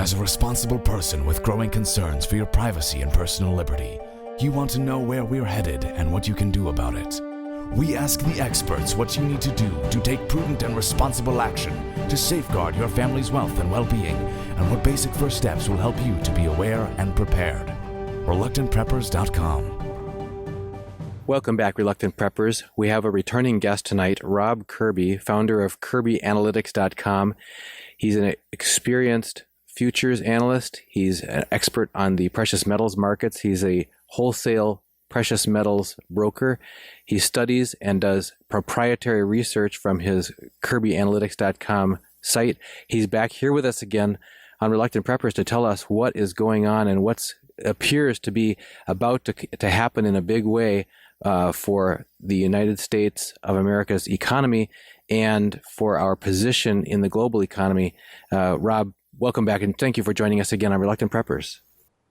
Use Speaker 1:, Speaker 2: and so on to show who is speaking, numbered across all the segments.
Speaker 1: As a responsible person with growing concerns for your privacy and personal liberty, you want to know where we're headed and what you can do about it. We ask the experts what you need to do to take prudent and responsible action to safeguard your family's wealth and well-being, and what basic first steps will help you to be aware and prepared. ReluctantPreppers.com.
Speaker 2: Welcome back, Reluctant Preppers. We have a returning guest tonight, Rob Kirby, founder of KirbyAnalytics.com. He's an experienced futures analyst. He's an expert on the precious metals markets. He's a wholesale precious metals broker. He studies and does proprietary research from his KirbyAnalytics.com site. He's back here with us again on Reluctant Preppers to tell us what is going on and what appears to be about to happen in a big way for the United States of America's economy and for our position in the global economy. Rob, welcome back, and thank you for joining us again on Reluctant Preppers.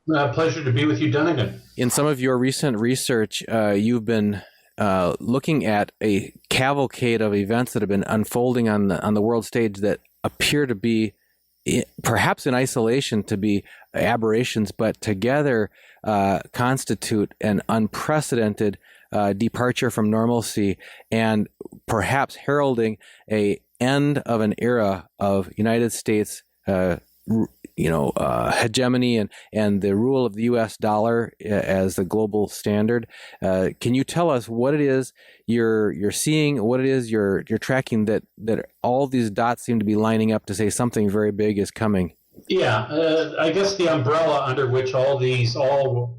Speaker 3: Pleasure to be with you, Dunnigan.
Speaker 2: In some of your recent research, you've been looking at a cavalcade of events that have been unfolding on the world stage that appear to be, perhaps in isolation, to be aberrations, but together constitute an unprecedented departure from normalcy and perhaps heralding an end of an era of United States hegemony and the rule of the U.S. dollar as the global standard. Can you tell us what it is you're seeing, what it is you're tracking that all these dots seem to be lining up to say something very big is coming?
Speaker 3: Yeah, I guess the umbrella under which all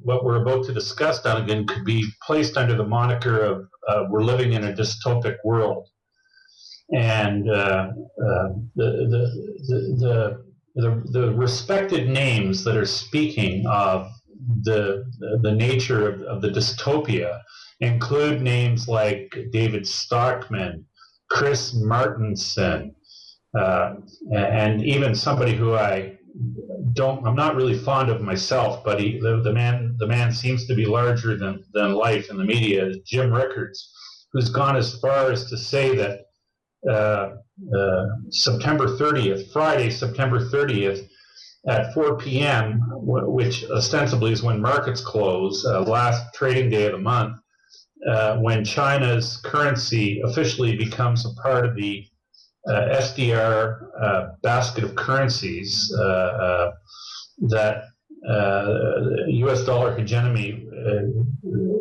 Speaker 3: what we're about to discuss, Dunnigan, could be placed under the moniker of we're living in a dystopic world, and the respected names that are speaking of the nature of the dystopia include names like David Stockman, Chris Martenson, and even somebody who I'm not really fond of myself, but the man seems to be larger than life in the media, is Jim Rickards, who's gone as far as to say that Friday, September 30th at 4 p.m., which ostensibly is when markets close, last trading day of the month, when China's currency officially becomes a part of the SDR basket of currencies, that U.S. dollar hegemony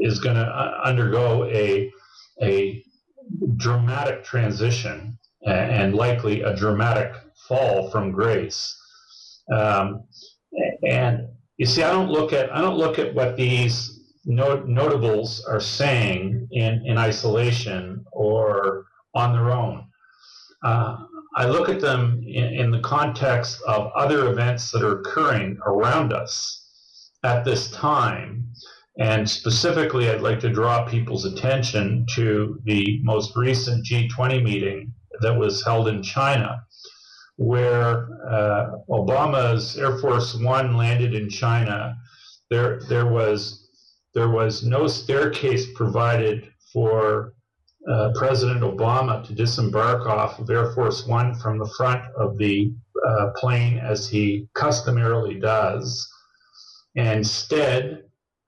Speaker 3: is going to undergo a dramatic transition and likely a dramatic fall from grace. And you see, I don't look at what these notables are saying in isolation or on their own. I look at them in the context of other events that are occurring around us at this time. And specifically, I'd like to draw people's attention to the most recent G20 meeting that was held in China, where Obama's Air Force One landed in China. There was no staircase provided for President Obama to disembark off of Air Force One from the front of the plane as he customarily does. Instead,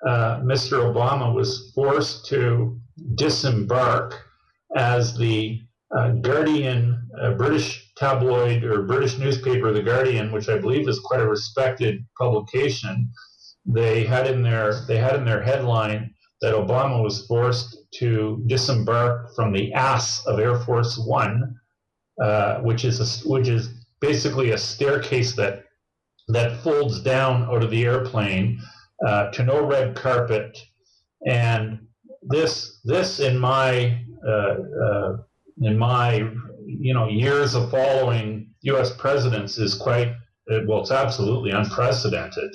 Speaker 3: Mr. Obama was forced to disembark as the Guardian, British tabloid or British newspaper, The Guardian, which I believe is quite a respected publication. They had in their headline that Obama was forced to disembark from the ass of Air Force One, which is basically a staircase that folds down out of the airplane to no red carpet. And this in my years of following U.S. presidents is it's absolutely unprecedented.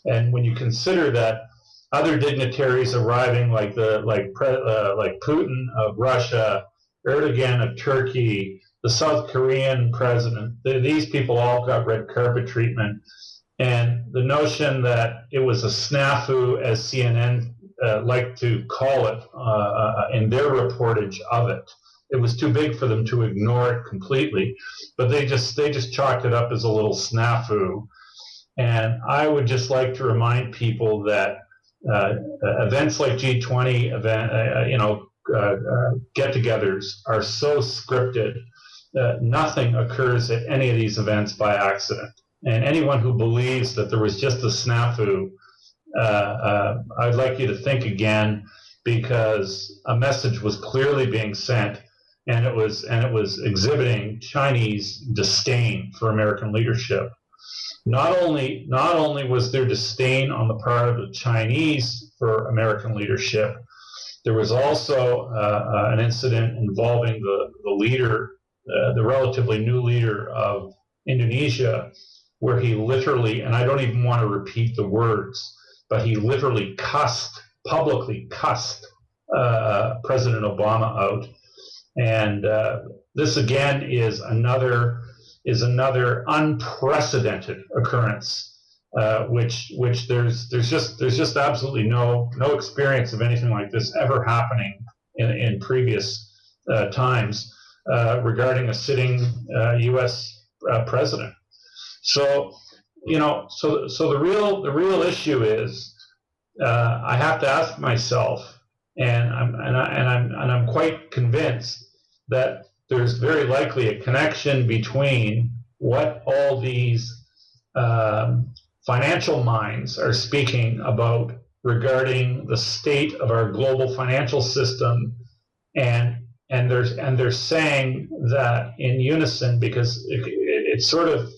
Speaker 3: And when you consider that other dignitaries arriving like Putin of Russia, Erdogan of Turkey, the South Korean president, these people all got red carpet treatment. And the notion that it was a snafu, as CNN like to call it in their reportage of it, it was too big for them to ignore it completely. But they just chalked it up as a little snafu. And I would just like to remind people that events like G20 get-togethers are so scripted that nothing occurs at any of these events by accident. And anyone who believes that there was just a snafu, I'd like you to think again, because a message was clearly being sent, and it was exhibiting Chinese disdain for American leadership. Not only was there disdain on the part of the Chinese for American leadership, there was also an incident involving the leader, the relatively new leader of Indonesia, where he literally, and I don't even want to repeat the words, but he literally publicly cussed President Obama out. And this again is another unprecedented occurrence, which there's just absolutely no experience of anything like this ever happening in previous times regarding a sitting U.S. president. So the real issue is I have to ask myself, and I'm quite convinced that there's very likely a connection between what all these financial minds are speaking about regarding the state of our global financial system, and they're saying that in unison, because it sort of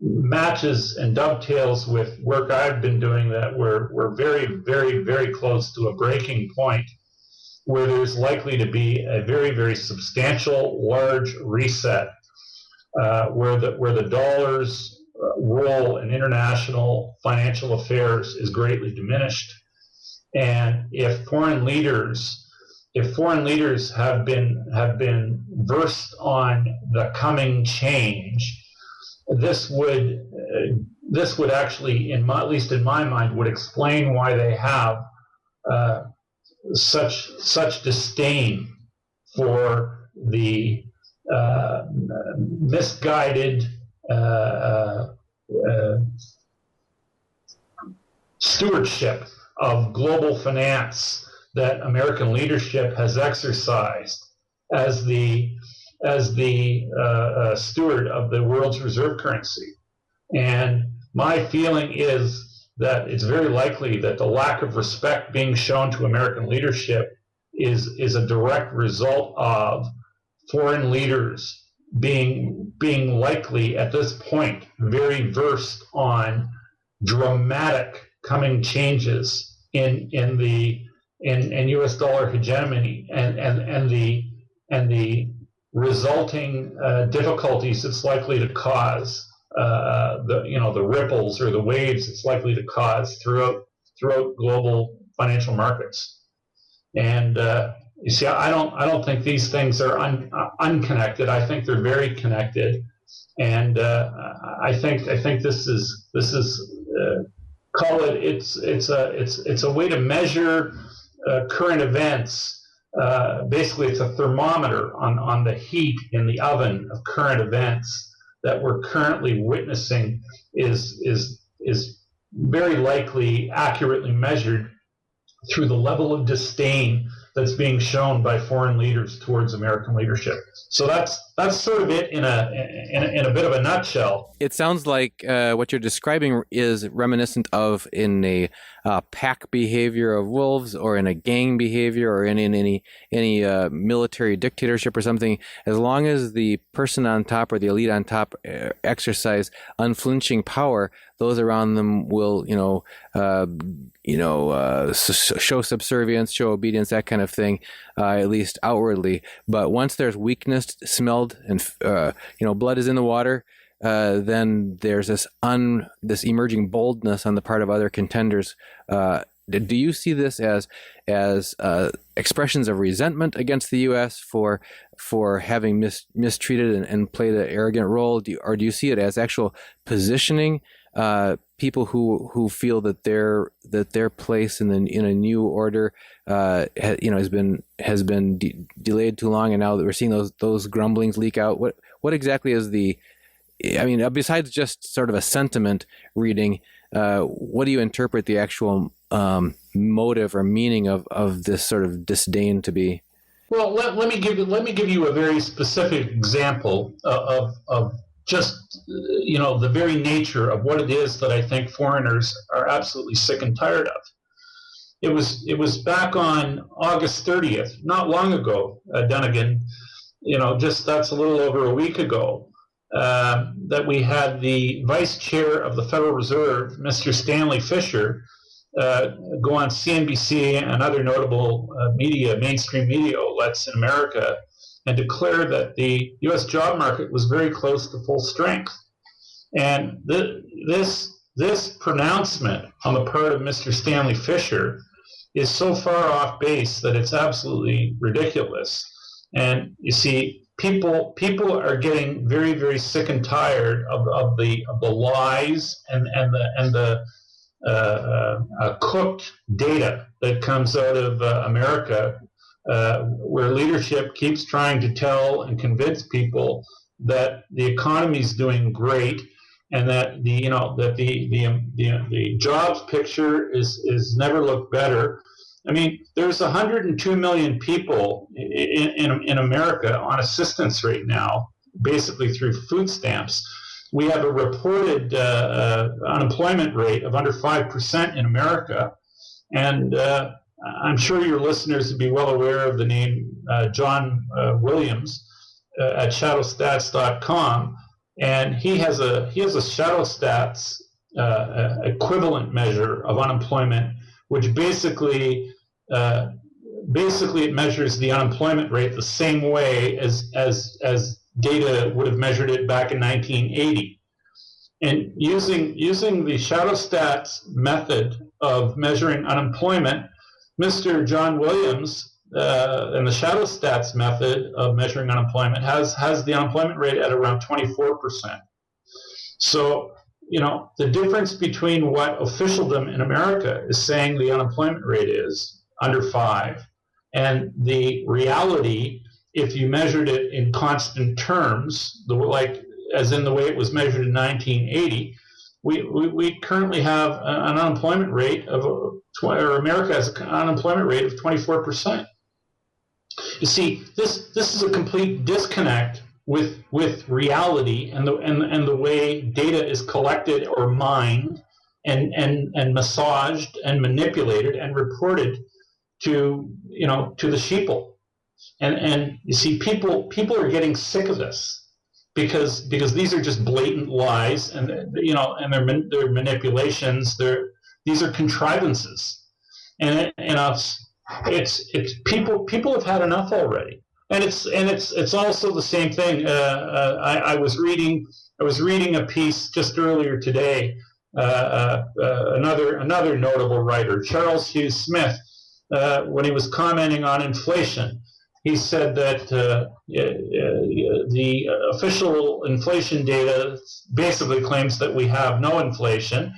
Speaker 3: matches and dovetails with work I've been doing, that we're very, very, very close to a breaking point where there's likely to be a very, very substantial, large reset, where the dollar's role in international financial affairs is greatly diminished. And if foreign leaders have been versed on the coming change, this would actually, at least in my mind, would explain why they have such disdain for the misguided stewardship of global finance that American leadership has exercised as the steward of the world's reserve currency. And my feeling is that it's very likely that the lack of respect being shown to American leadership is a direct result of foreign leaders being likely at this point very versed on dramatic coming changes in U.S. dollar hegemony and the resulting difficulties it's likely to cause, the ripples or the waves it's likely to cause throughout global financial markets. And you see, I don't think these things are unconnected. I think they're very connected, and I think this is call it it's a way to measure current events. Basically, it's a thermometer on the heat in the oven of current events that we're currently witnessing is very likely accurately measured through the level of disdain that's being shown by foreign leaders towards American leadership. So that's sort of it in a bit of a nutshell.
Speaker 2: It sounds like what you're describing is reminiscent of in a pack behavior of wolves, or in a gang behavior, or in any military dictatorship or something. As long as the person on top or the elite on top exercise unflinching power, those around them will, show subservience, show obedience, that kind of thing, at least outwardly. But once there's weakness smelled and blood is in the water, then there's this emerging boldness on the part of other contenders. Do you see this as expressions of resentment against the U.S. for having mistreated and played an arrogant role, or do you see it as actual positioning? People who feel that their place in a new order has been delayed too long, and now that we're seeing those grumblings leak out. What exactly is the I mean, besides just sort of a sentiment reading, what do you interpret the actual motive or meaning of this sort of disdain to be?
Speaker 3: Well, let me give you a very specific example of just the very nature of what it is that I think foreigners are absolutely sick and tired of. It was back on August 30th, not long ago, Dunnigan, just that's a little over a week ago, that we had the vice chair of the Federal Reserve, Mr. Stanley Fischer, go on CNBC and other notable mainstream media outlets in America, and declare that the U.S. job market was very close to full strength. And this pronouncement on the part of Mr. Stanley Fischer is so far off base that it's absolutely ridiculous. And you see, people are getting very, very sick and tired of the lies and the cooked data that comes out of America, where leadership keeps trying to tell and convince people that the economy is doing great, and that the jobs picture is never looked better. I mean, there's 102 million people in America on assistance right now, basically through food stamps. We have a reported unemployment rate of under 5% in America, and I'm sure your listeners would be well aware of the name John Williams at shadowstats.com, and he has a ShadowStats equivalent measure of unemployment, which basically it measures the unemployment rate the same way as data would have measured it back in 1980. And using the ShadowStats method of measuring unemployment, Mr. John Williams and the ShadowStats method of measuring unemployment has the unemployment rate at around 24%. So, the difference between what officialdom in America is saying the unemployment rate is, under 5, and the reality, if you measured it in constant terms, as in the way it was measured in 1980, we currently have an unemployment rate America has an unemployment rate of 24%. You see, this is a complete disconnect with reality and the way data is collected or mined and massaged and manipulated and reported to the sheeple. And you see, people are getting sick of this because these are just blatant lies, and they're manipulations. These are contrivances, and it's people have had enough already. And it's also the same thing. I was reading a piece just earlier today. Another notable writer, Charles Hughes Smith, when he was commenting on inflation, he said that the official inflation data basically claims that we have no inflation.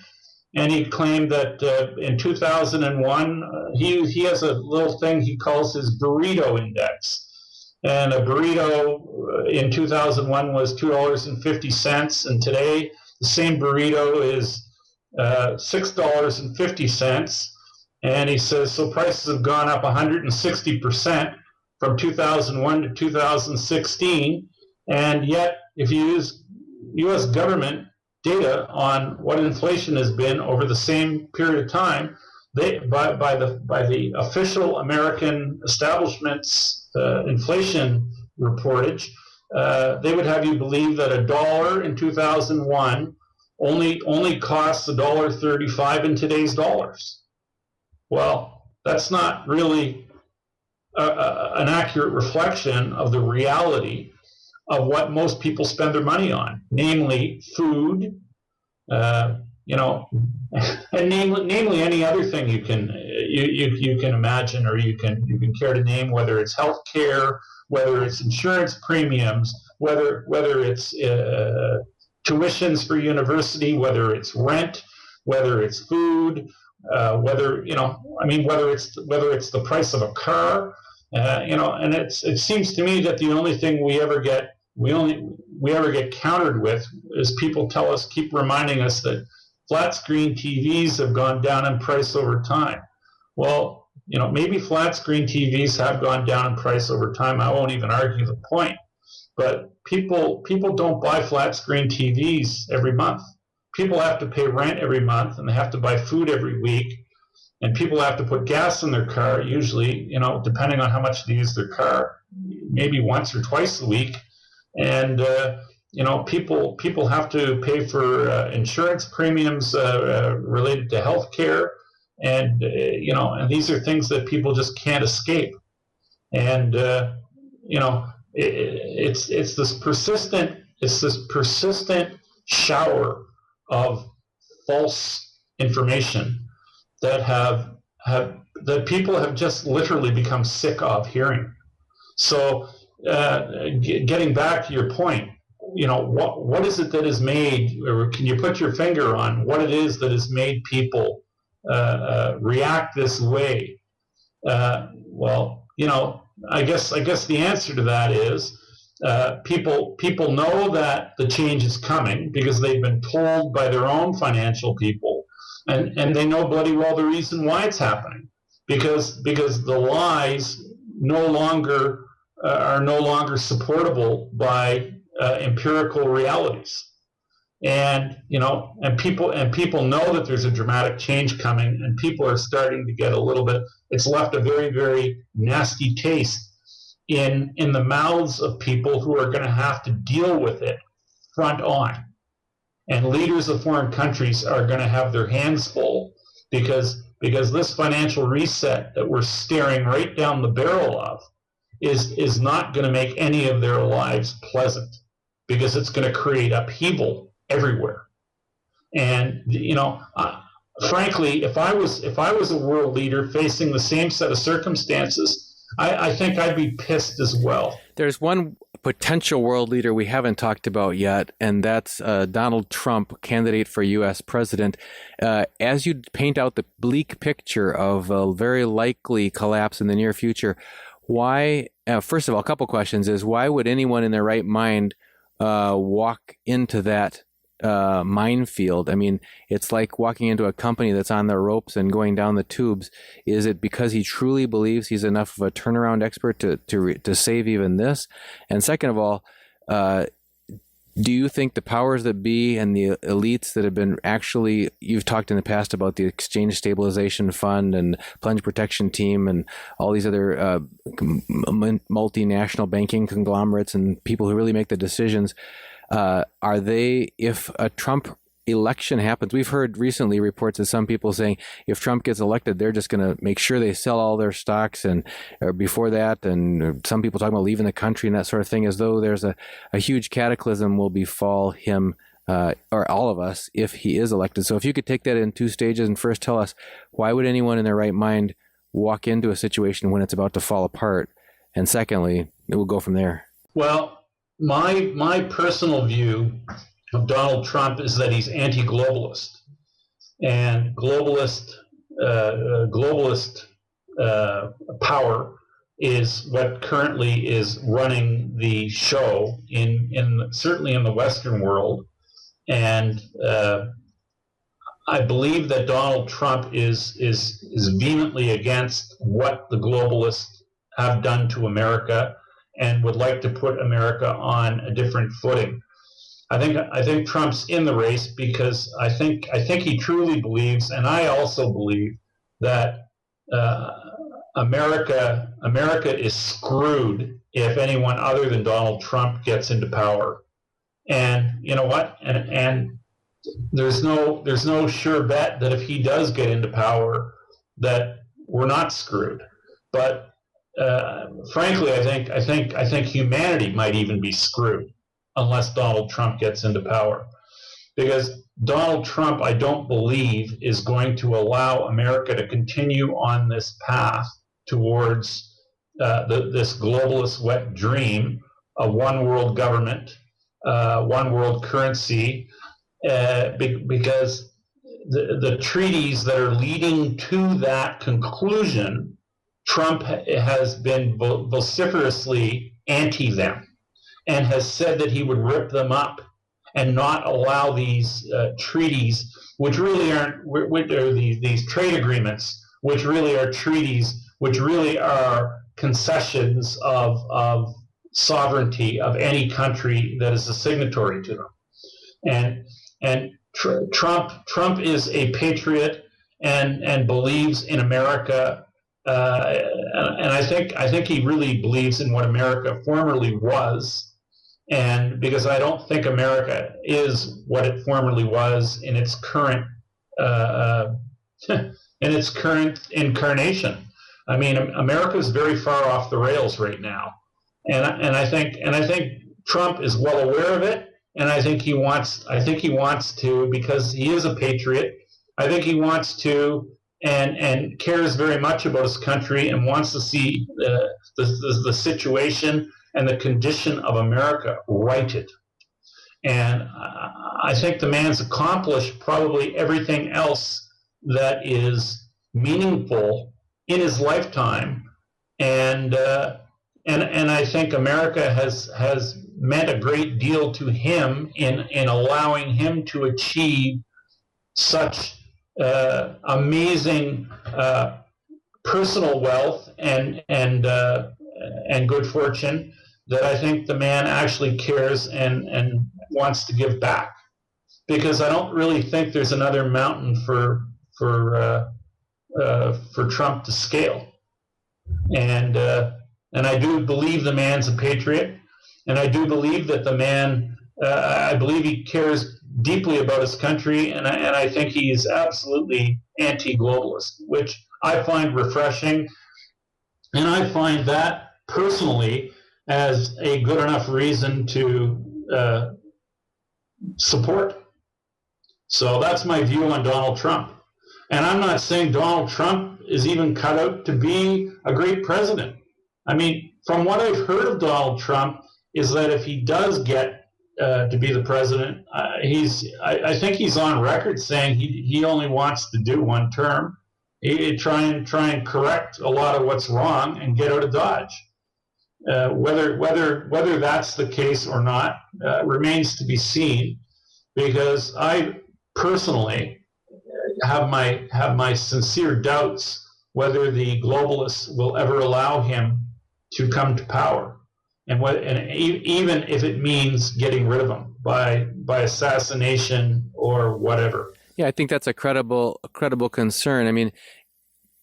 Speaker 3: And he claimed that in 2001, he has a little thing he calls his burrito index. And a burrito in 2001 was $2.50, and today the same burrito is $6.50. And he says, so prices have gone up 160% from 2001 to 2016. And yet, if you use U.S. government data on what inflation has been over the same period of time, by the official American establishment's inflation reportage, they would have you believe that $1 in 2001 only costs $1.35 in today's dollars. Well, that's not really an accurate reflection of the reality of what most people spend their money on, namely food, and namely any other thing you can imagine or you can care to name, whether it's health care, whether it's insurance premiums, whether it's tuitions for university, whether it's rent, whether it's food, whether it's the price of a car, and it seems to me that the only thing we get countered with is people keep reminding us that flat screen TVs have gone down in price over time. Well, maybe flat screen TVs have gone down in price over time. I won't even argue the point. But people don't buy flat screen TVs every month. People have to pay rent every month, and they have to buy food every week, and people have to put gas in their car, usually, depending on how much they use their car, maybe once or twice a week. And people have to pay for insurance premiums related to health care, and and these are things that people just can't escape. And it's this persistent shower of false information that people have just literally become sick of hearing. So, getting back to your point, what is it that has made, or can you put your finger on what it is that has made people react this way? Well, I guess the answer to that is people know that the change is coming because they've been told by their own financial people, and they know bloody well the reason why it's happening, because the lies are no longer supportable by empirical realities. And people know that there's a dramatic change coming, and people are starting to get a little bit. It's left a very, very nasty taste in the mouths of people who are going to have to deal with it front on. And leaders of foreign countries are going to have their hands full because this financial reset that we're staring right down the barrel of is not going to make any of their lives pleasant, because it's going to create upheaval everywhere. And frankly, if I was a world leader facing the same set of circumstances, I think I'd be pissed as well.
Speaker 2: There's one potential world leader we haven't talked about yet, and that's Donald Trump, candidate for U.S. president. As you paint out the bleak picture of a very likely collapse in the near future, why, first of all, a couple questions is, why would anyone in their right mind walk into that minefield? I mean, it's like walking into a company that's on the ropes and going down the tubes. Is it because he truly believes he's enough of a turnaround expert to save even this? And second of all, do you think the powers that be and the elites that have been actually, you've talked in the past about the Exchange Stabilization Fund and Plunge Protection Team and all these other multinational banking conglomerates and people who really make the decisions, are they, if a Trump election happens, we've heard recently reports of some people saying if Trump gets elected, they're just going to make sure they sell all their stocks and before that, and some people talking about leaving the country and that sort of thing, as though there's a huge cataclysm will befall him or all of us if he is elected. So if you could take that in two stages and first tell us, why would anyone in their right mind walk into a situation when it's about to fall apart? And secondly, it will go from there.
Speaker 3: Well, my personal view of Donald Trump is that he's anti-globalist, and globalist power is what currently is running the show in certainly in the Western world. And I believe that Donald Trump is vehemently against what the globalists have done to America and would like to put America on a different footing. I think Trump's in the race because I think he truly believes, and I also believe, that America is screwed if anyone other than Donald Trump gets into power. And you know what? And there's no sure bet that if he does get into power, that we're not screwed. But frankly, I think humanity might even be screwed unless Donald Trump gets into power. Because Donald Trump, I don't believe, is going to allow America to continue on this path towards this globalist wet dream of one world government, one world currency, because the treaties that are leading to that conclusion, Trump has been vociferously anti them. and has said that he would rip them up and not allow these treaties, which really aren't, or these trade agreements, which really are treaties, which really are concessions of sovereignty of any country that is a signatory to them. And Trump is a patriot and believes in America, and I think he really believes in what America formerly was. And because I don't think America is what it formerly was in its current incarnation. I mean, America is very far off the rails right now, and I think Trump is well aware of it, and I think he wants to, because he is a patriot. I think he wants to and cares very much about his country and wants to see the situation and the condition of America righted. And I think the man's accomplished probably everything else that is meaningful in his lifetime. And I think America has meant a great deal to him in allowing him to achieve such amazing personal wealth and good fortune, that I think the man actually cares and wants to give back, because I don't really think there's another mountain for Trump to scale, and I do believe the man's a patriot, and I do believe that the man, I believe he cares deeply about his country, and I think he is absolutely anti-globalist, which I find refreshing, and I find that personally as a good enough reason to support. So that's my view on Donald Trump. And I'm not saying Donald Trump is even cut out to be a great president. I mean, from what I've heard of Donald Trump is that if he does get to be the president, I think he's on record saying he only wants to do one term. He'd try and correct a lot of what's wrong and get out of Dodge. Whether that's the case or not remains to be seen, because I personally have my sincere doubts whether the globalists will ever allow him to come to power, and even if it means getting rid of him by assassination or whatever.
Speaker 2: Yeah, I think that's a credible concern. I mean,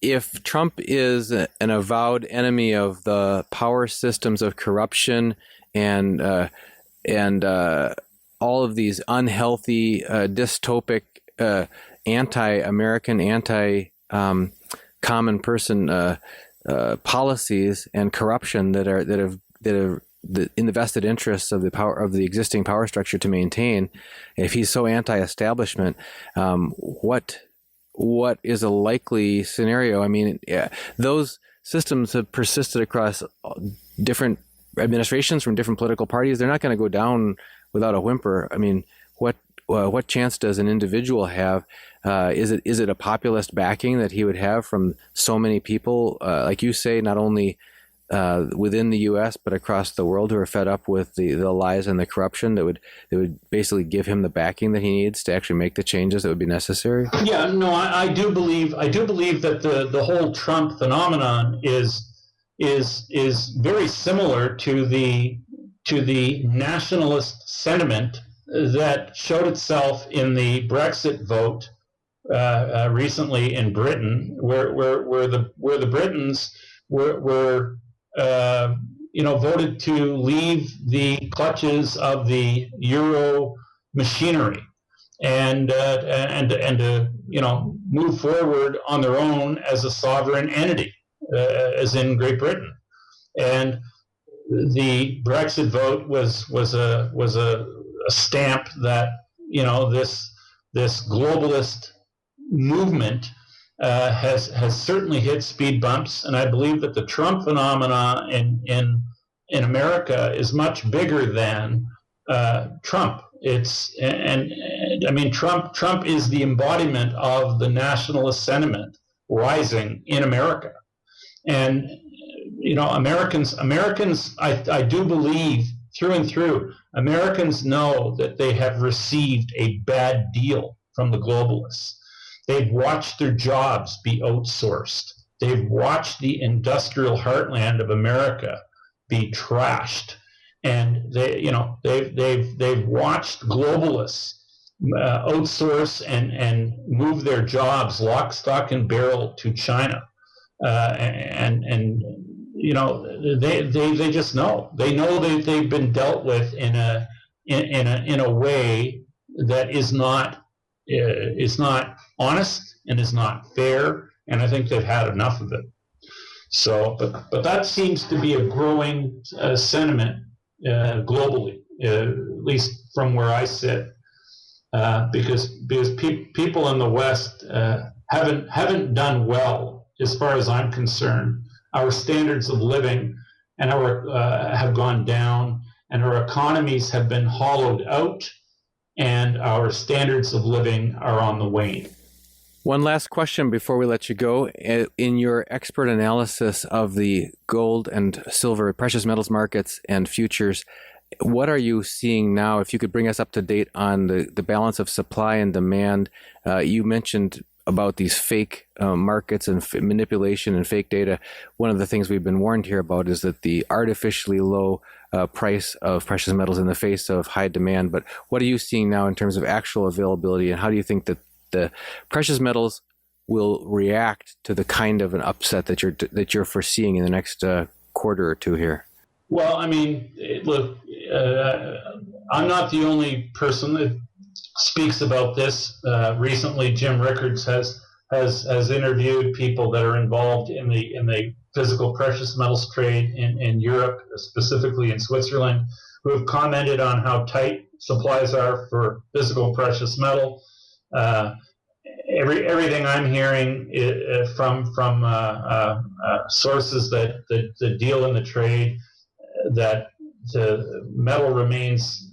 Speaker 2: if Trump is an avowed enemy of the power systems of corruption and all of these unhealthy, dystopic, anti-American, anti-common person policies and corruption that are in the vested interests of the power of the existing power structure to maintain, if he's so anti-establishment, what is a likely scenario? I mean, those systems have persisted across different administrations from different political parties. They're not going to go down without a whimper. I mean, what chance does an individual have? Is it a populist backing that he would have from so many people, like you say, not only within the U.S. but across the world, who are fed up with the lies and the corruption that would basically give him the backing that he needs to actually make the changes that would be necessary? Yeah, no,
Speaker 3: I do believe that the whole Trump phenomenon is very similar to the nationalist sentiment that showed itself in the Brexit vote recently in Britain, where the Britons were voted to leave the clutches of the Euro machinery and to move forward on their own as a sovereign entity, as in Great Britain. And the Brexit vote was a stamp that this globalist movement has certainly hit speed bumps, and I believe that the Trump phenomena in America is much bigger than Trump. Trump is the embodiment of the nationalist sentiment rising in America, and Americans. I do believe through and through. Americans know that they have received a bad deal from the globalists. They've watched their jobs be outsourced. They've watched the industrial heartland of America be trashed, and they've watched globalists outsource and move their jobs lock, stock, and barrel to China, and they just know. They know that they've been dealt with in a way that is not honest and is not fair, and I think they've had enough of it. So, but that seems to be a growing sentiment globally, at least from where I sit, because people in the West haven't done well as far as I'm concerned. Our standards of living and have gone down, and our economies have been hollowed out, and our standards of living are on the wane.
Speaker 2: One last question before we let you go. In your expert analysis of the gold and silver, precious metals markets and futures, what are you seeing now? If you could bring us up to date on the balance of supply and demand. You mentioned about these fake markets and manipulation and fake data. One of the things we've been warned here about is that the artificially low price of precious metals in the face of high demand. But what are you seeing now in terms of actual availability, and how do you think that the precious metals will react to the kind of an upset that you're foreseeing in the next quarter or two here?
Speaker 3: Well, I mean, look, I'm not the only person that speaks about this. Recently, Jim Rickards has interviewed people that are involved in the physical precious metals trade in Europe, specifically in Switzerland, who have commented on how tight supplies are for physical precious metal. Everything I'm hearing from sources that deal in the trade, that the metal remains,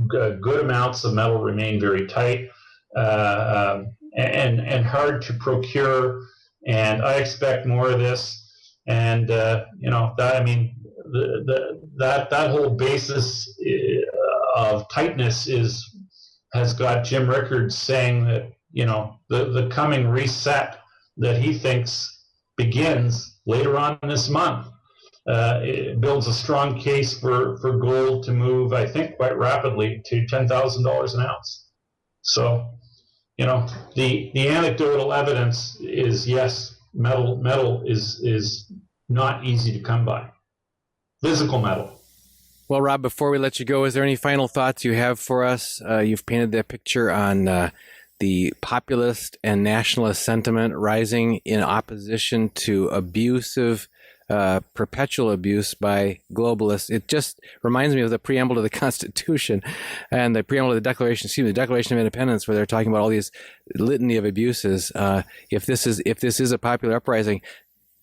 Speaker 3: good amounts of metal remain very tight and hard to procure. And I expect more of this. And that whole basis of tightness has got Jim Rickards saying that the coming reset that he thinks begins later on this month. It builds a strong case for gold to move, I think, quite rapidly to $10,000 an ounce. So, the anecdotal evidence is, yes, metal is not easy to come by. Physical metal.
Speaker 2: Well, Rob, before we let you go, is there any final thoughts you have for us? You've painted that picture on the populist and nationalist sentiment rising in opposition to abusive, perpetual abuse by globalists. It just reminds me of the preamble to the Constitution and the preamble to the Declaration of Independence, where they're talking about all these litany of abuses. If this is a popular uprising,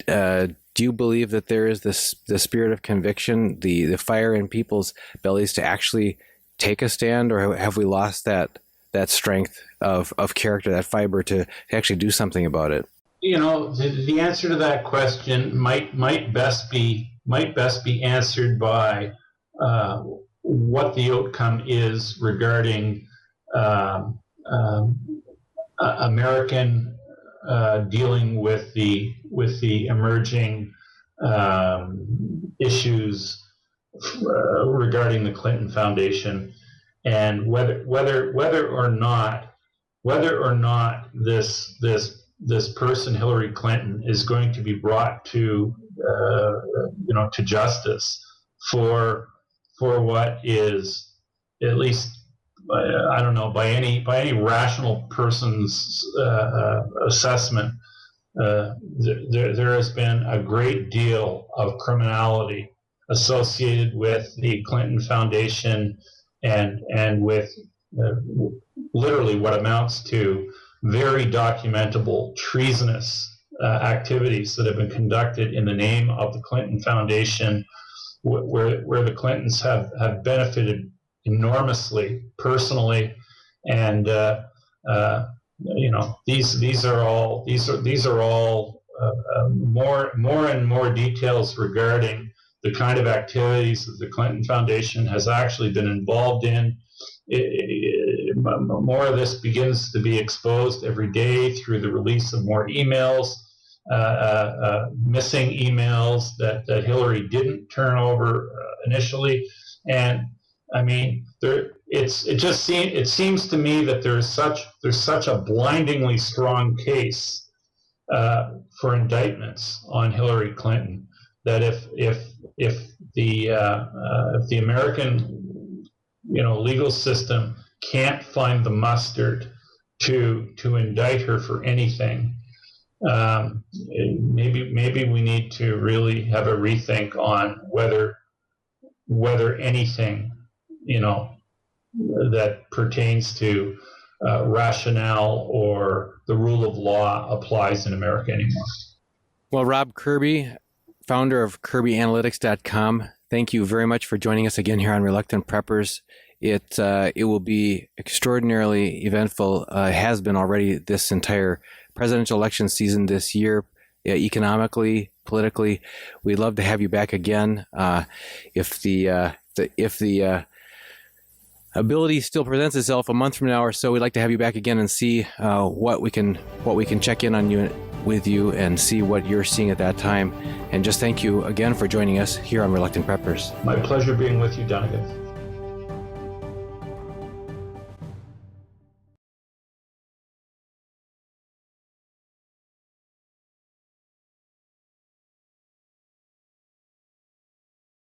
Speaker 2: do you believe that there is the spirit of conviction, the fire in people's bellies to actually take a stand, or have we lost that strength of character, that fiber to actually do something about it?
Speaker 3: The answer to that question might best be answered by what the outcome is regarding American dealing with the emerging issues regarding the Clinton Foundation, and whether or not this person, Hillary Clinton, is going to be brought to justice for what is, at least I don't know, by any rational person's assessment, there has been a great deal of criminality associated with the Clinton Foundation and with literally what amounts to very documentable treasonous activities that have been conducted in the name of the Clinton Foundation, where the Clintons have benefited enormously personally, and these are all more and more details regarding the kind of activities that the Clinton Foundation has actually been involved in. More of this begins to be exposed every day through the release of more emails, missing emails that Hillary didn't turn over initially. And I mean, it seems to me that there's such a blindingly strong case for indictments on Hillary Clinton that if the American legal system can't find the mustard to indict her for anything, maybe we need to really have a rethink on whether anything that pertains to rationale or the rule of law applies in America anymore.
Speaker 2: Well, Rob Kirby, founder of KirbyAnalytics.com, thank you very much for joining us again here on Reluctant Preppers. It will be extraordinarily eventful, has been already this entire presidential election season this year, economically, politically. We'd love to have you back again. If the ability still presents itself a month from now or so, we'd like to have you back again and see what we can check in on you with you and see what you're seeing at that time. And just thank you again for joining us here on Reluctant Preppers.
Speaker 3: My pleasure being with you, Donegan.